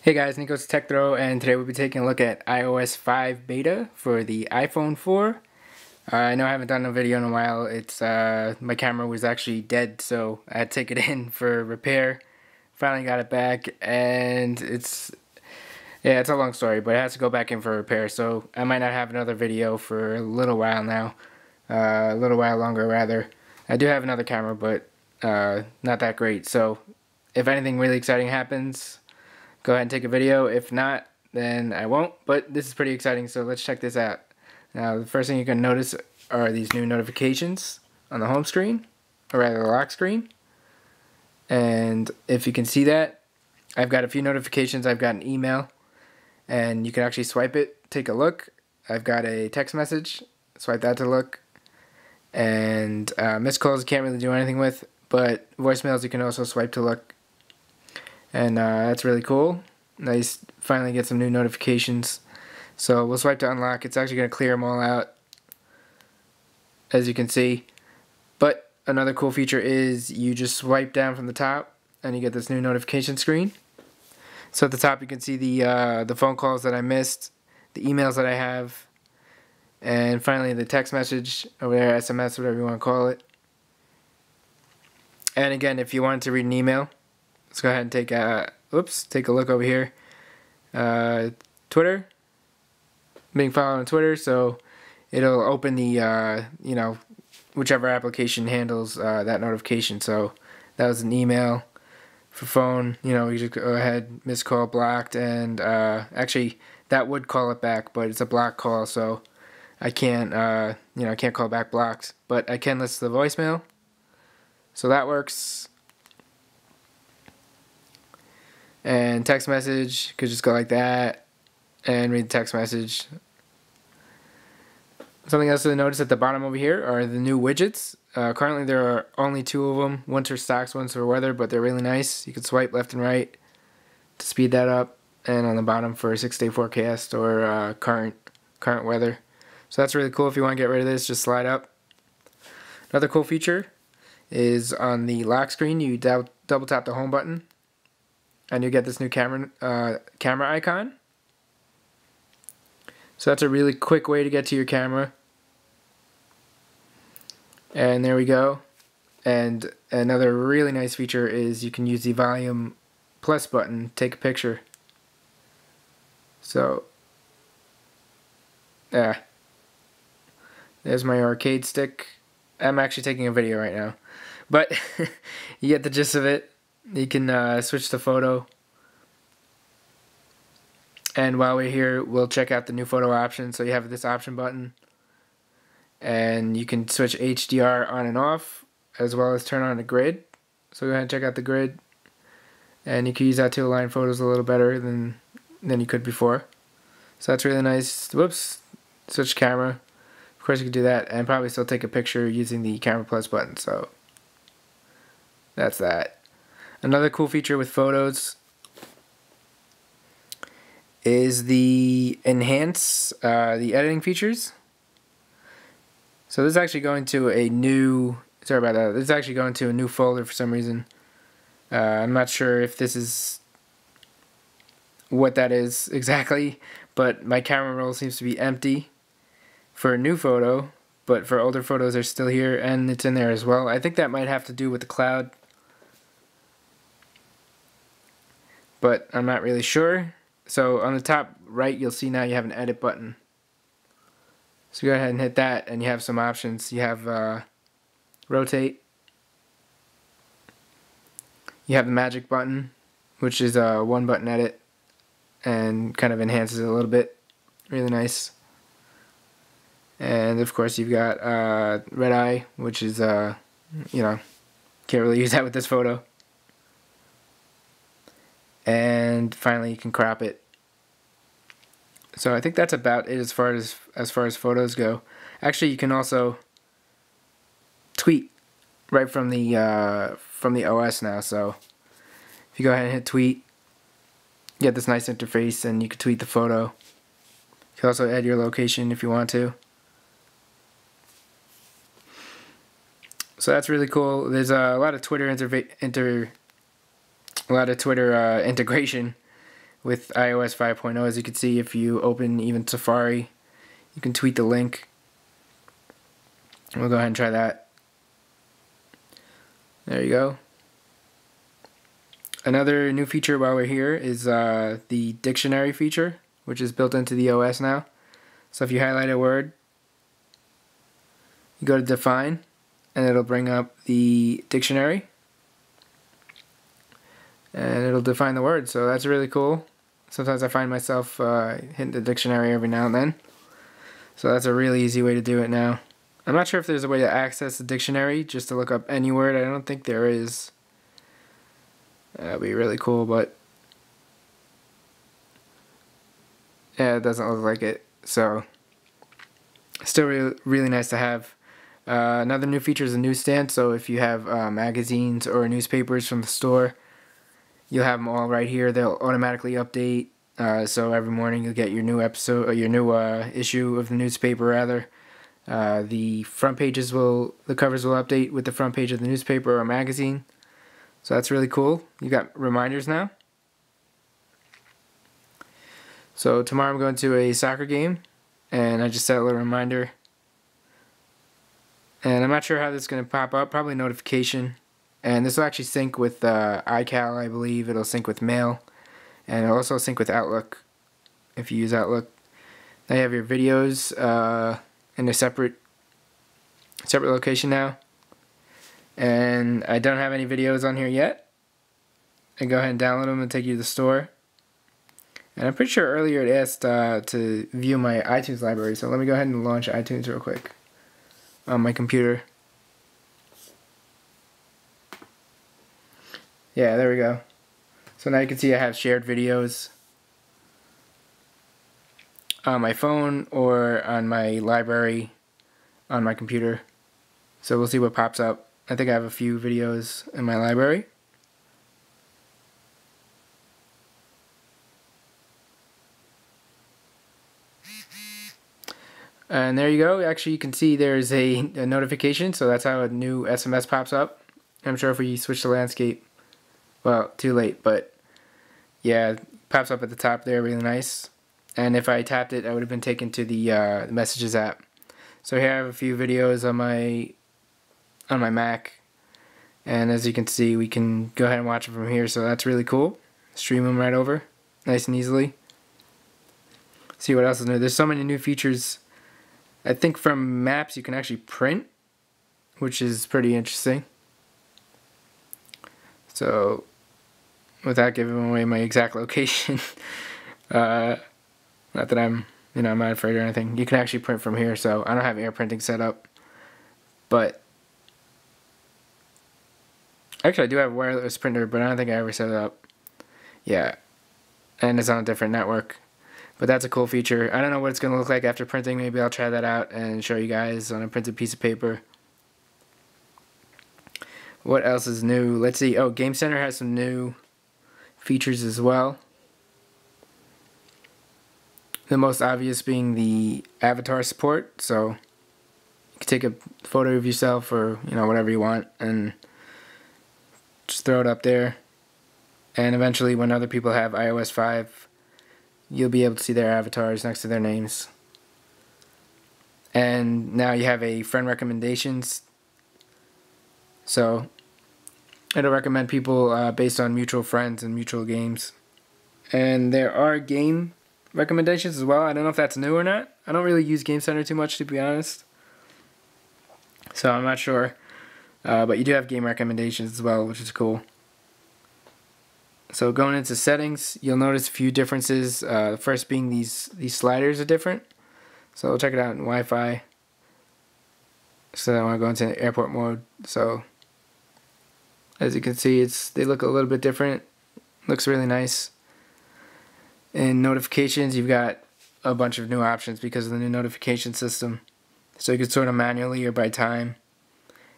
Hey guys, Nico's Tech Throw, and today we'll be taking a look at iOS 5 beta for the iPhone 4. I know I haven't done a video in a while. It's my camera was actually dead, so I had to take it in for repair. Finally got it back, and it's a long story, but it has to go back in for repair. So I might not have another video for a little while now, a little while longer rather. I do have another camera, but not that great. So if anything really exciting happens, go ahead and take a video. If not, then I won't, but this is pretty exciting, so let's check this out. Now, the first thing you can notice are these new notifications on the home screen, or rather the lock screen. And if you can see that, I've got a few notifications. I've got an email, and you can actually swipe it, take a look. I've got a text message, swipe that to look. And missed calls you can't really do anything with, but voicemails you can also swipe to look. And that's really cool. Nice, finally get some new notifications. So we'll swipe to unlock. It's actually going to clear them all out, as you can see. But another cool feature is you just swipe down from the top and you get this new notification screen. So at the top you can see the phone calls that I missed, the emails that I have, and finally the text message over there, SMS, whatever you want to call it. And again, if you wanted to read an email, let's go ahead and take a look over here. Twitter, being followed on Twitter, so it'll open the whichever application handles that notification. So that was an email. For phone, you just go ahead, missed call, blocked, and actually that would call it back, but it's a blocked call, so I can't I can't call back blocked, but I can list the voicemail. So that works. And text message, could just go like that and read the text message. Something else to notice at the bottom over here are the new widgets. Currently there are only two of them. One's for stocks, one's for weather, but they're really nice. You can swipe left and right to speed that up, and on the bottom for a 6-day forecast or current weather. So that's really cool. If you want to get rid of this, just slide up. Another cool feature is on the lock screen, you double tap the home button, and you get this new camera icon. So that's a really quick way to get to your camera. And there we go. And another really nice feature is you can use the volume plus button to take a picture. So there's my arcade stick. I'm actually taking a video right now, but you get the gist of it. You can switch to photo. And while we're here, we'll check out the new photo option. So you have this option button, and you can switch HDR on and off, as well as turn on the grid. So go ahead and check out the grid, and you can use that to align photos a little better than you could before. So that's really nice. Whoops, switch camera. Of course you can do that, and probably still take a picture using the camera plus button. So that's that. Another cool feature with photos is the enhance, the editing features. So this is actually going to a new, sorry about that, this is actually going to a new folder for some reason. I'm not sure if this is what that is exactly, but my camera roll seems to be empty for a new photo, but for older photos they're still here, and it's in there as well. I think that might have to do with the cloud, but I'm not really sure. So on the top right, you'll see now you have an edit button. So go ahead and hit that, and you have some options. You have rotate. You have the magic button, which is a one button edit and kind of enhances it a little bit. Really nice. And of course you've got red eye, which is can't really use that with this photo. And finally you can crop it. So I think that's about it as far as photos go. Actually, you can also tweet right from the OS now. So if you go ahead and hit tweet, you get this nice interface, and you can tweet the photo. You can also add your location if you want to. So that's really cool. There's a lot of Twitter integration with iOS 5.0. As you can see, if you open even Safari, you can tweet the link. We'll go ahead and try that. There you go. Another new feature while we're here is the dictionary feature, which is built into the OS now. So if you highlight a word, you go to define, and it'll bring up the dictionary, and it'll define the word. So that's really cool. Sometimes I find myself hitting the dictionary every now and then. So that's a really easy way to do it now. I'm not sure if there's a way to access the dictionary just to look up any word. I don't think there is. That'd be really cool, but yeah, it doesn't look like it. So still really nice to have. Another new feature is a newsstand. So if you have magazines or newspapers from the store, you'll have them all right here. They'll automatically update. So every morning you'll get your new episode, or your new issue of the newspaper rather. The covers will update with the front page of the newspaper or magazine. So that's really cool. You got reminders now. So tomorrow I'm going to a soccer game, and I just set a little reminder. And I'm not sure how this is going to pop up. Probably notification. And this will actually sync with iCloud, I believe. It'll sync with Mail. And it'll also sync with Outlook, if you use Outlook. Now you have your videos in a separate location now. And I don't have any videos on here yet. I go ahead and download them and take you to the store. And I'm pretty sure earlier it asked to view my iTunes library. So let me go ahead and launch iTunes real quick on my computer. Yeah, there we go. So now you can see I have shared videos on my phone or on my library on my computer. So we'll see what pops up. I think I have a few videos in my library. And there you go. Actually, you can see there's a notification, so that's how a new SMS pops up. I'm sure if we switch to landscape, well, too late, but yeah, it pops up at the top there, really nice. And if I tapped it, I would have been taken to the Messages app. So here I have a few videos on my Mac, and as you can see, we can go ahead and watch them from here. So that's really cool. Stream them right over, nice and easily. See what else is new. There's so many new features. I think from Maps you can actually print, which is pretty interesting. So, without giving away my exact location, not that I'm not afraid or anything, you can actually print from here. So I don't have air printing set up, but actually I do have a wireless printer, but I don't think I ever set it up. Yeah, and it's on a different network. But that's a cool feature. I don't know what it's going to look like after printing. Maybe I'll try that out and show you guys on a printed piece of paper. What else is new? Let's see. Oh, Game Center has some new features as well. The most obvious being the avatar support. So you can take a photo of yourself or whatever you want and just throw it up there. And eventually when other people have iOS 5, you'll be able to see their avatars next to their names. And now you have a friend recommendations. So it'll recommend people based on mutual friends and mutual games. And there are game recommendations as well. I don't know if that's new or not. I don't really use Game Center too much, to be honest. So I'm not sure. But you do have game recommendations as well, which is cool. So going into settings, you'll notice a few differences. The first being these sliders are different. So we'll check it out in Wi-Fi. So I want to go into airport mode. So as you can see, they look a little bit different. Looks really nice. In notifications, you've got a bunch of new options because of the new notification system. So you can sort them manually or by time,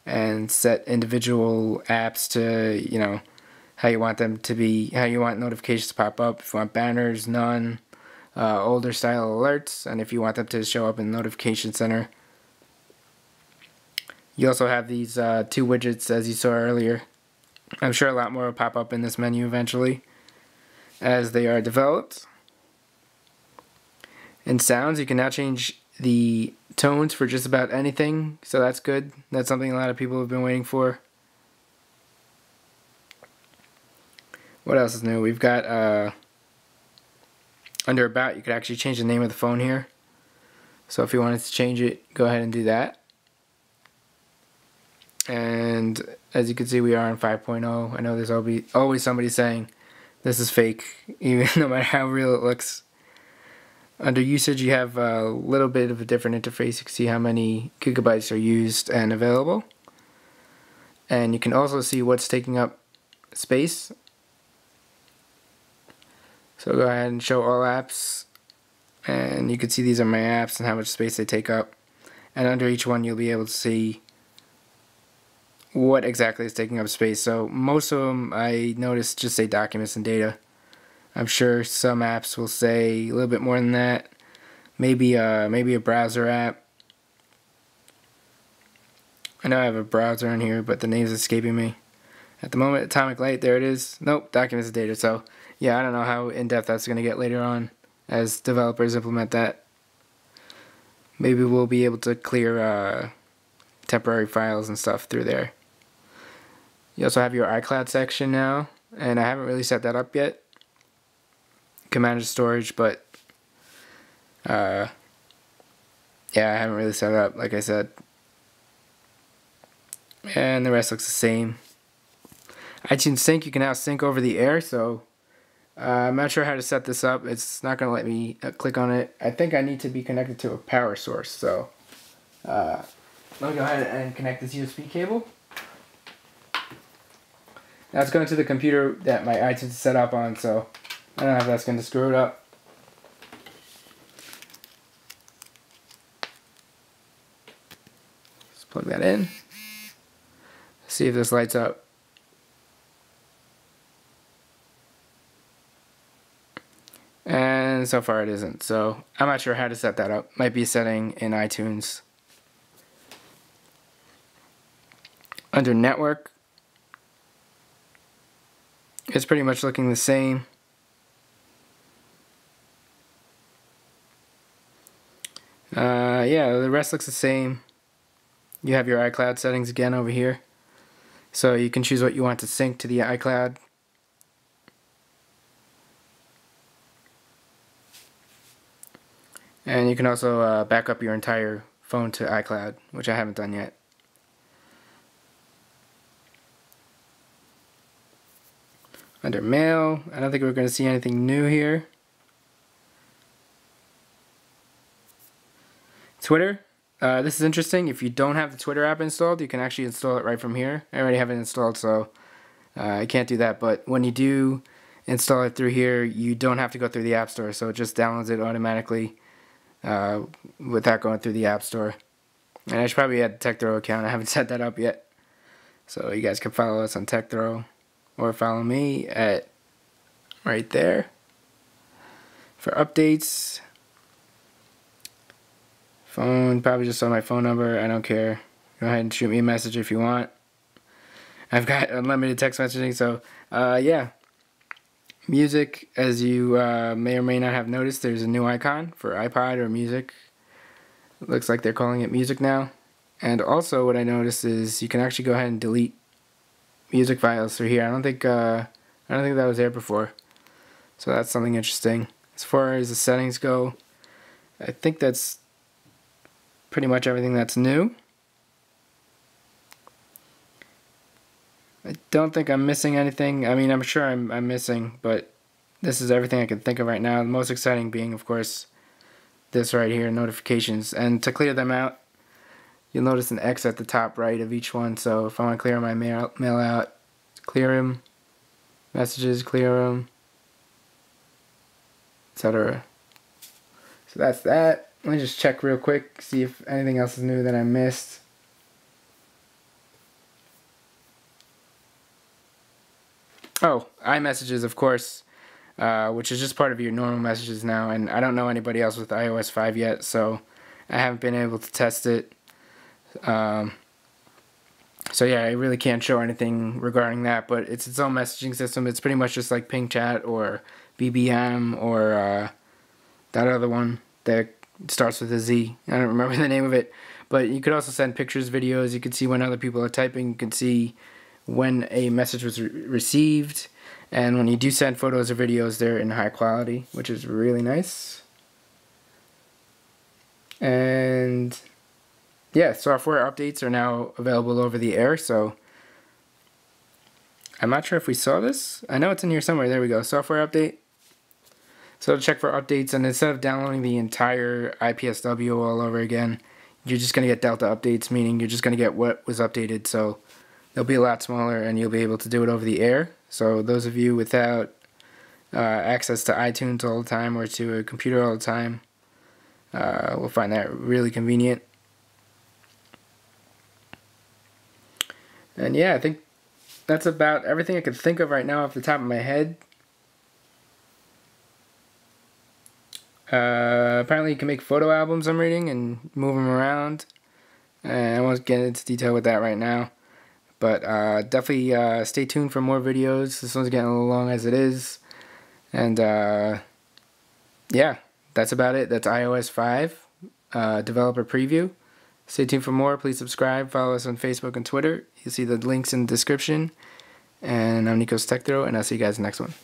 and set individual apps to how you want them to be, how you want notifications to pop up. If you want banners, none, older style alerts, and if you want them to show up in the notification center. You also have these two widgets as you saw earlier. I'm sure a lot more will pop up in this menu eventually. as they are developed. In sounds, you can now change the tones for just about anything, so that's good. That's something a lot of people have been waiting for. What else is new? We've got under About, you could actually change the name of the phone here. So if you wanted to change it, go ahead and do that. And as you can see, we are on 5.0. I know there's always somebody saying this is fake, even no matter how real it looks. Under usage, you have a little bit of a different interface. You can see how many gigabytes are used and available. And you can also see what's taking up space. So go ahead and show all apps. And you can see these are my apps and how much space they take up. And under each one, you'll be able to see what exactly is taking up space. So most of them, I noticed, just say documents and data. I'm sure some apps will say a little bit more than that. Maybe a browser app. I know I have a browser in here, but the name's escaping me. At the moment, Atomic Light, there it is. Nope, documents and data. So yeah, I don't know how in-depth that's going to get later on as developers implement that. Maybe we'll be able to clear temporary files and stuff through there. You also have your iCloud section now, and I haven't really set that up yet. You can manage storage, but yeah, I haven't really set it up, like I said. And the rest looks the same. iTunes Sync, you can now sync over the air, so I'm not sure how to set this up. It's not going to let me click on it. I think I need to be connected to a power source, so let me go ahead and connect this USB cable. Now it's going to the computer that my iTunes is set up on, so I don't know if that's going to screw it up. Let's plug that in. See if this lights up. And so far it isn't, so I'm not sure how to set that up. Might be a setting in iTunes. Under network, it's pretty much looking the same. Yeah, the rest looks the same. You have your iCloud settings again over here. So you can choose what you want to sync to the iCloud. And you can also back up your entire phone to iCloud, which I haven't done yet. Under mail, I don't think we're going to see anything new here. Twitter, this is interesting. If you don't have the Twitter app installed, you can actually install it right from here. I already have it installed, so I can't do that. But when you do install it through here, you don't have to go through the App Store, so it just downloads it automatically without going through the App Store. And I should probably add a TechThrow account. I haven't set that up yet. So you guys can follow us on TechThrow or follow me at right there for updates. Phone, probably just on my phone number. I don't care. Go ahead and shoot me a message if you want. I've got unlimited text messaging, so yeah. Music, as you may or may not have noticed, there's a new icon for iPod or music. It looks like they're calling it music now. And also what I noticed is you can actually go ahead and delete music files through here. I don't think that was there before. So that's something interesting. As far as the settings go, I think that's pretty much everything that's new. I don't think I'm missing anything. I mean, I'm sure I'm missing, but this is everything I can think of right now. The most exciting being, of course, this right here, notifications. And to clear them out, you'll notice an X at the top right of each one. So if I want to clear my mail out, clear them, messages, clear them, etc. So that's that. Let me just check real quick, see if anything else is new that I missed. Oh, iMessages, of course, which is just part of your normal messages now, and I don't know anybody else with iOS 5 yet, so I haven't been able to test it. So yeah, I really can't show anything regarding that, but it's its own messaging system. It's pretty much just like Ping Chat or BBM or that other one that starts with a Z. I don't remember the name of it. But you could also send pictures, videos. You could see when other people are typing. You could see when a message was received. And when you do send photos or videos, they're in high quality, which is really nice. And yeah, software updates are now available over the air. So I'm not sure if we saw this. I know it's in here somewhere. There we go. Software update. So check for updates, and instead of downloading the entire IPSW all over again, you're just going to get Delta updates, meaning you're just going to get what was updated. So they'll be a lot smaller, and you'll be able to do it over the air. So those of you without access to iTunes all the time or to a computer all the time will find that really convenient. And yeah, I think that's about everything I could think of right now off the top of my head. Apparently you can make photo albums, I'm reading, and move them around. And I won't get into detail with that right now. But definitely stay tuned for more videos. This one's getting a little long as it is. And yeah, that's about it. That's iOS 5 developer preview. Stay tuned for more. Please subscribe. Follow us on Facebook and Twitter. You'll see the links in the description. And I'm Nico's Tech Throw, and I'll see you guys in the next one.